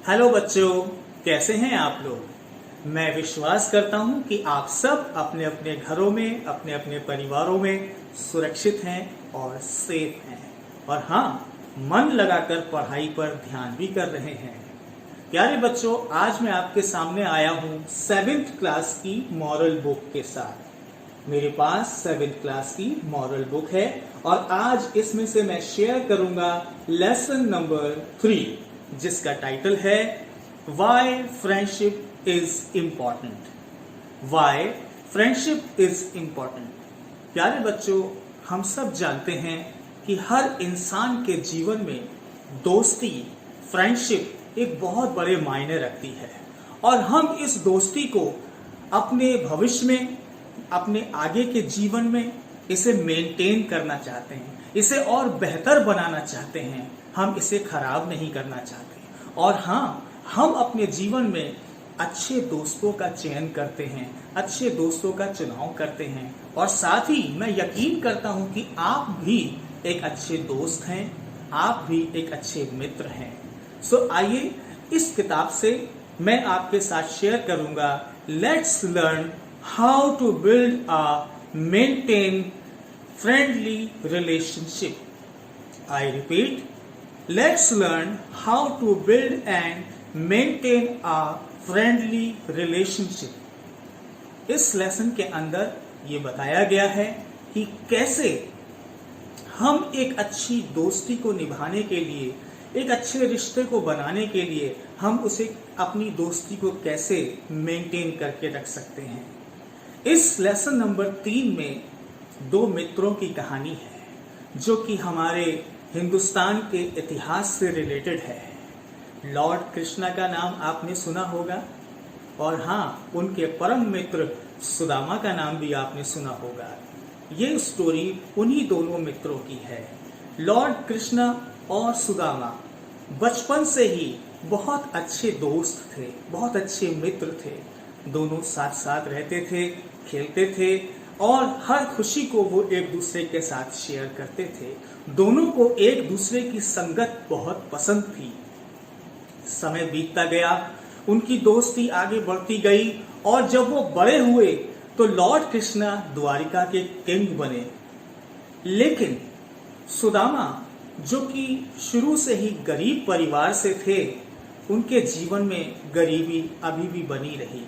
Hello बच्चों, कैसे हैं आप लोग। मैं विश्वास करता हूं कि आप सब अपने अपने घरों में, अपने अपने परिवारों में सुरक्षित हैं और सेफ हैं और हाँ, मन लगाकर पढ़ाई पर ध्यान भी कर रहे हैं। प्यारे बच्चों, आज मैं आपके सामने आया हूं 7th क्लास की मॉरल बुक के साथ। मेरे पास 7th क्लास की मॉरल बुक है और आज इसमें से मैं शेयर करूंगा लेसन नंबर 3, जिसका टाइटल है why friendship is important. Why friendship is important. प्यारे बच्चों, हम सब जानते हैं कि हर इंसान के जीवन में दोस्ती, फ्रेंडशिप एक बहुत बड़े मायने रखती है और हम इस दोस्ती को अपने भविष्य में, अपने आगे के जीवन में इसे मेंटेन करना चाहते हैं, इसे और बेहतर बनाना चाहते हैं। हम इसे खराब नहीं करना चाहते और हाँ, हम अपने जीवन में अच्छे दोस्तों का चयन करते हैं, अच्छे दोस्तों का चुनाव करते हैं और साथ ही मैं यकीन करता हूं कि आप भी एक अच्छे दोस्त हैं, आप भी एक अच्छे मित्र हैं। सो आइए इस किताब से मैं आपके साथ शेयर करूंगा let's learn how to build a maintain friendly relationship. I repeat, let's learn how to build and maintain a friendly relationship. इस लेसन के अंदर ये बताया गया है कि कैसे हम एक अच्छी दोस्ती को निभाने के लिए, एक अच्छे रिश्ते को बनाने के लिए हम उसे, अपनी दोस्ती को कैसे मेंटेन करके रख सकते हैं। इस लेसन नंबर 3 में 2 मित्रों की कहानी है जो कि हमारे हिंदुस्तान के इतिहास से रिलेटेड है। लॉर्ड कृष्णा का नाम आपने सुना होगा और हाँ, उनके परम मित्र सुदामा का नाम भी आपने सुना होगा। ये स्टोरी उन्हीं दोनों मित्रों की है। लॉर्ड कृष्णा और सुदामा बचपन से ही बहुत अच्छे दोस्त थे, बहुत अच्छे मित्र थे। दोनों साथ साथ रहते थे, खेलते थे और हर खुशी को वो एक दूसरे के साथ शेयर करते थे। दोनों को एक दूसरे की संगत बहुत पसंद थी। समय बीतता गया, उनकी दोस्ती आगे बढ़ती गई और जब वो बड़े हुए तो लॉर्ड कृष्णा द्वारिका के किंग बने। लेकिन सुदामा, जो कि शुरू से ही गरीब परिवार से थे, उनके जीवन में गरीबी अभी भी बनी रही।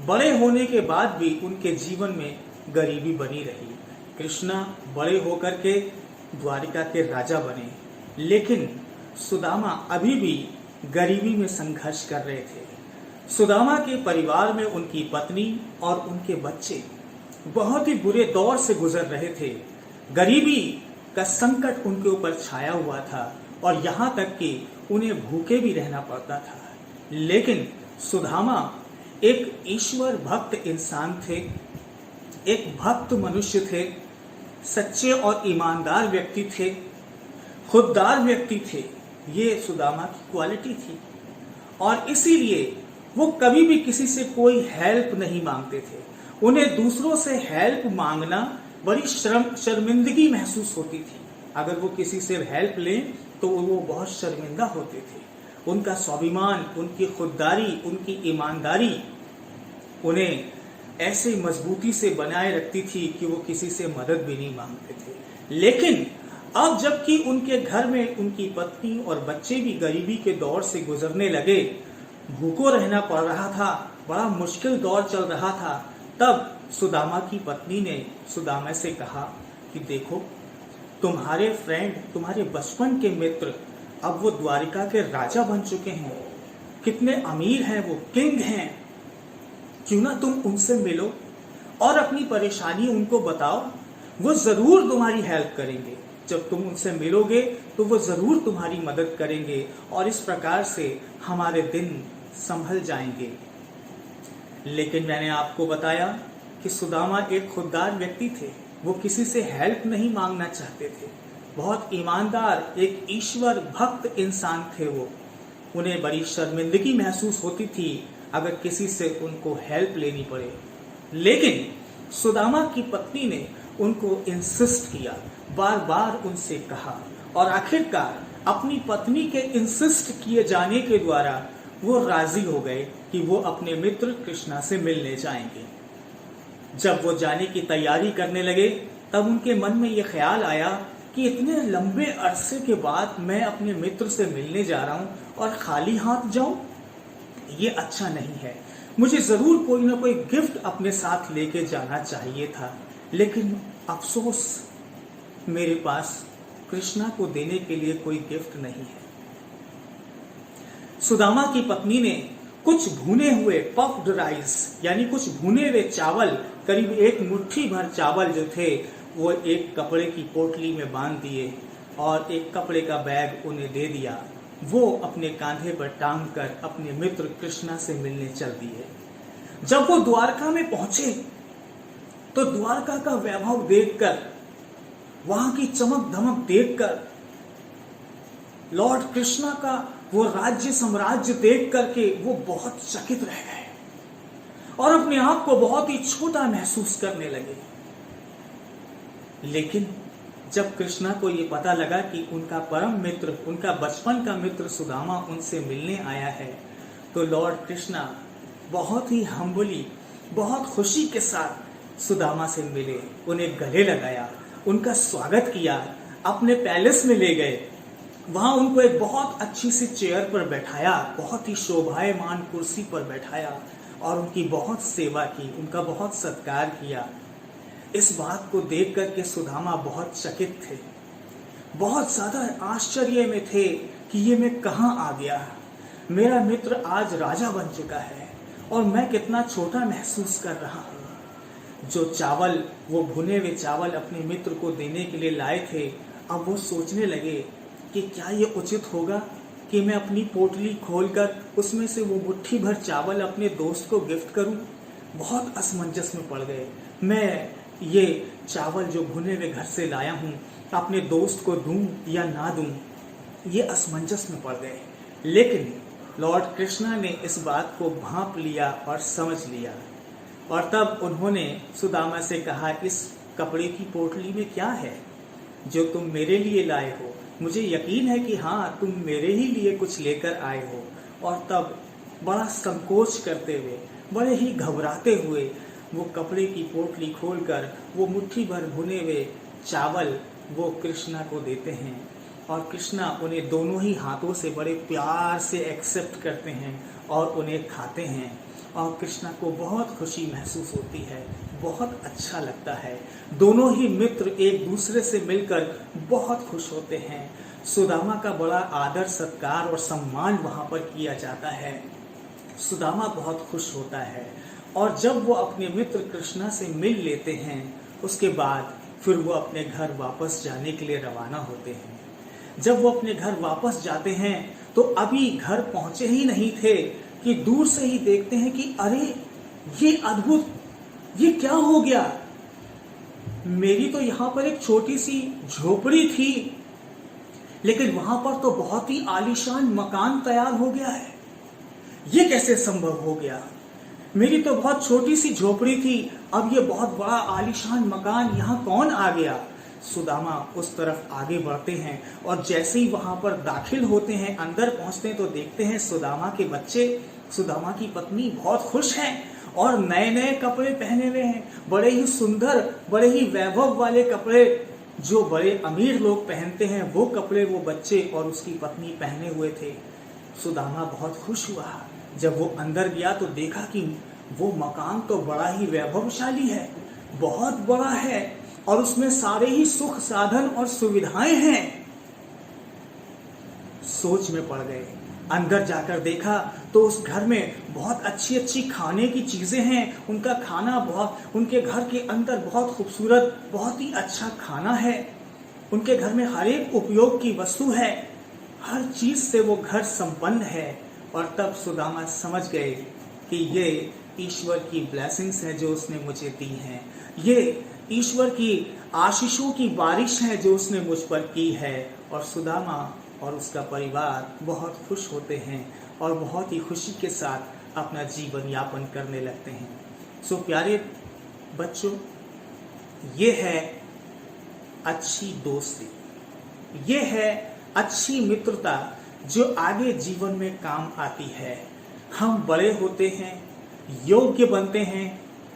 बड़े होने के बाद भी उनके जीवन में गरीबी बनी रही। कृष्णा बड़े होकर के द्वारिका के राजा बने, लेकिन सुदामा अभी भी गरीबी में संघर्ष कर रहे थे। सुदामा के परिवार में उनकी पत्नी और उनके बच्चे बहुत ही बुरे दौर से गुजर रहे थे। गरीबी का संकट उनके ऊपर छाया हुआ था और यहाँ तक कि उन्हें भूखे भी रहना पड़ता था। लेकिन सुदामा एक ईश्वर भक्त इंसान थे, एक भक्त मनुष्य थे, सच्चे और ईमानदार व्यक्ति थे, खुददार व्यक्ति थे। ये सुदामा की क्वालिटी थी और इसीलिए वो कभी भी किसी से कोई हेल्प नहीं मांगते थे। उन्हें दूसरों से हेल्प मांगना बड़ी शर्मिंदगी महसूस होती थी। अगर वो किसी से हेल्प लें तो वो बहुत शर्मिंदा होते थे। उनका स्वाभिमान, उनकी खुददारी, उनकी ईमानदारी उन्हें ऐसे मजबूती से बनाए रखती थी कि वो किसी से मदद भी नहीं मांगते थे। लेकिन अब जबकि उनके घर में उनकी पत्नी और बच्चे भी गरीबी के दौर से गुजरने लगे, भूखों रहना पड़ रहा था, बड़ा मुश्किल दौर चल रहा था, तब सुदामा की पत्नी ने सुदामा से कहा कि देखो, तुम्हारे फ्रेंड, तुम्हारे बचपन के मित्र अब वो द्वारिका के राजा बन चुके हैं, कितने अमीर हैं, वो किंग हैं। क्यों ना तुम उनसे मिलो और अपनी परेशानी उनको बताओ। वो जरूर तुम्हारी हेल्प करेंगे। जब तुम उनसे मिलोगे तो वो जरूर तुम्हारी मदद करेंगे और इस प्रकार से हमारे दिन संभल जाएंगे। लेकिन मैंने आपको बताया कि सुदामा एक खुददार व्यक्ति थे। वो किसी से हेल्प नहीं मांगना चाहते थे। बहुत ईमानदार, एक ईश्वर भक्त इंसान थे वो। उन्हें बड़ी शर्मिंदगी महसूस होती थी अगर किसी से उनको हेल्प लेनी पड़े। लेकिन सुदामा की पत्नी ने उनको इंसिस्ट किया, बार बार उनसे कहा और आखिरकार अपनी पत्नी के इंसिस्ट किए जाने के द्वारा वो राजी हो गए कि वो अपने मित्र कृष्णा से मिलने जाएंगे। जब वो जाने की तैयारी करने लगे तब उनके मन में ये ख्याल आया कि इतने लंबे अरसे के बाद मैं अपने मित्र से मिलने जा रहा हूँ और खाली हाथ जाऊं, ये अच्छा नहीं है। मुझे जरूर कोई ना कोई गिफ्ट अपने साथ लेके जाना चाहिए था, लेकिन अफसोस मेरे पास कृष्णा को देने के लिए कोई गिफ्ट नहीं है। सुदामा की पत्नी ने कुछ भुने हुए पफ्ड राइस यानी कुछ भुने हुए चावल, करीब एक मुट्ठी भर चावल जो थे वो एक कपड़े की पोटली में बांध दिए और एक कपड़े का बैग उन्हें दे दिया। वो अपने कांधे पर टांग कर अपने मित्र कृष्णा से मिलने चल दिए। जब वो द्वारका में पहुंचे तो द्वारका का वैभव देखकर, वहां की चमक धमक देखकर, लॉर्ड कृष्णा का वो राज्य साम्राज्य देख करके वो बहुत चकित रह गए और अपने आप को बहुत ही छोटा महसूस करने लगे। लेकिन जब कृष्णा को ये पता लगा कि उनका परम मित्र, उनका बचपन का मित्र सुदामा उनसे मिलने आया है, तो लॉर्ड कृष्णा बहुत ही हम्बली, बहुत खुशी के साथ सुदामा से मिले, उन्हें गले लगाया, उनका स्वागत किया, अपने पैलेस में ले गए। वहां उनको एक बहुत अच्छी सी चेयर पर बैठाया, बहुत ही शोभायमान कुर्सी पर बैठाया और उनकी बहुत सेवा की, उनका बहुत सत्कार किया। इस बात को देख करके सुदामा बहुत चकित थे, बहुत ज्यादा आश्चर्य में थे कि ये मैं कहाँ आ गया। मेरा मित्र आज राजा बन चुका है और मैं कितना छोटा महसूस कर रहा हूँ। जो चावल, वो भुने हुए चावल अपने मित्र को देने के लिए लाए थे, अब वो सोचने लगे कि क्या ये उचित होगा कि मैं अपनी पोटली खोलकर उसमें से वो मुट्ठी भर चावल अपने दोस्त को गिफ्ट करूं। बहुत असमंजस में पड़ गए। मैं ये चावल जो भुने हुए घर से लाया हूं अपने दोस्त को दूं या ना दूं, ये असमंजस में पड़ गए। लेकिन लॉर्ड कृष्णा ने इस बात को भांप लिया और समझ लिया और तब उन्होंने सुदामा से कहा, इस कपड़े की पोटली में क्या है जो तुम मेरे लिए लाए हो? मुझे यकीन है कि हाँ, तुम मेरे ही लिए कुछ लेकर आए हो। और तब बड़ा संकोच करते हुए, बड़े ही घबराते हुए वो कपड़े की पोटली खोलकर वो मुट्ठी भर भुने हुए चावल वो कृष्णा को देते हैं और कृष्णा उन्हें दोनों ही हाथों से बड़े प्यार से एक्सेप्ट करते हैं और उन्हें खाते हैं और कृष्णा को बहुत खुशी महसूस होती है, बहुत अच्छा लगता है। दोनों ही मित्र एक दूसरे से मिलकर बहुत खुश होते हैं। सुदामा का बड़ा आदर सत्कार और सम्मान वहां पर किया जाता है। सुदामा बहुत खुश होता है और जब वो अपने मित्र कृष्णा से मिल लेते हैं, उसके बाद फिर वो अपने घर वापस जाने के लिए रवाना होते हैं। जब वो अपने घर वापस जाते हैं तो अभी घर पहुंचे ही नहीं थे कि दूर से ही देखते हैं कि अरे ये अद्भुत, ये क्या हो गया? मेरी तो यहाँ पर एक छोटी सी झोपड़ी थी, लेकिन वहां पर तो बहुत ही आलीशान मकान तैयार हो गया है। ये कैसे संभव हो गया? मेरी तो बहुत छोटी सी झोपड़ी थी, अब ये बहुत बड़ा आलीशान मकान, यहाँ कौन आ गया? सुदामा उस तरफ आगे बढ़ते हैं और जैसे ही वहां पर दाखिल होते हैं, अंदर पहुंचते हैं तो देखते हैं सुदामा के बच्चे, सुदामा की पत्नी बहुत खुश हैं और नए नए कपड़े पहने हुए हैं, बड़े ही सुंदर, बड़े ही वैभव वाले कपड़े जो बड़े अमीर लोग पहनते हैं, वो कपड़े वो बच्चे और उसकी पत्नी पहने हुए थे। सुदामा बहुत खुश हुआ। जब वो अंदर गया तो देखा कि वो मकान तो बड़ा ही वैभवशाली है, बहुत बड़ा है और उसमें सारे ही सुख साधन और सुविधाएं हैं। सोच में पड़ गए। अंदर जाकर देखा तो उस घर में बहुत अच्छी अच्छी खाने की चीजें हैं, उनका खाना बहुत, उनके घर के अंदर बहुत खूबसूरत, बहुत ही अच्छा खाना है, उनके घर में हर एक उपयोग की वस्तु है, हर चीज से वो घर संपन्न है। और तब सुदामा समझ गए कि ये ईश्वर की ब्लेसिंग्स हैं जो उसने मुझे दी हैं, ये ईश्वर की आशीषों की बारिश है जो उसने मुझ पर की है। और सुदामा और उसका परिवार बहुत खुश होते हैं और बहुत ही खुशी के साथ अपना जीवन यापन करने लगते हैं। सो प्यारे बच्चों, ये है अच्छी दोस्ती, ये है अच्छी मित्रता जो आगे जीवन में काम आती है। हम बड़े होते हैं, योग्य बनते हैं,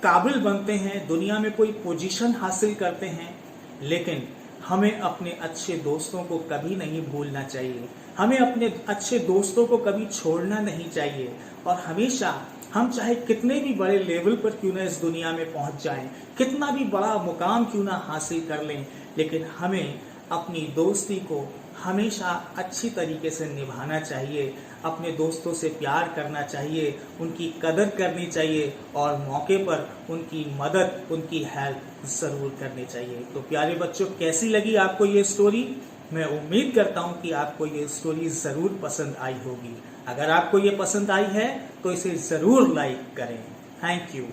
काबिल बनते हैं, दुनिया में कोई पोजीशन हासिल करते हैं, लेकिन हमें अपने अच्छे दोस्तों को कभी नहीं भूलना चाहिए। हमें अपने अच्छे दोस्तों को कभी छोड़ना नहीं चाहिए और हमेशा हम चाहे कितने भी बड़े लेवल पर क्यों ना इस दुनिया में पहुंच जाएं, कितना भी बड़ा मुकाम क्यों ना हासिल कर लें, लेकिन हमें अपनी दोस्ती को हमेशा अच्छी तरीके से निभाना चाहिए। अपने दोस्तों से प्यार करना चाहिए, उनकी कदर करनी चाहिए और मौके पर उनकी मदद, उनकी हेल्प ज़रूर करनी चाहिए। तो प्यारे बच्चों, कैसी लगी आपको ये स्टोरी? मैं उम्मीद करता हूँ कि आपको ये स्टोरी ज़रूर पसंद आई होगी। अगर आपको ये पसंद आई है तो इसे ज़रूर लाइक करें। Thank you.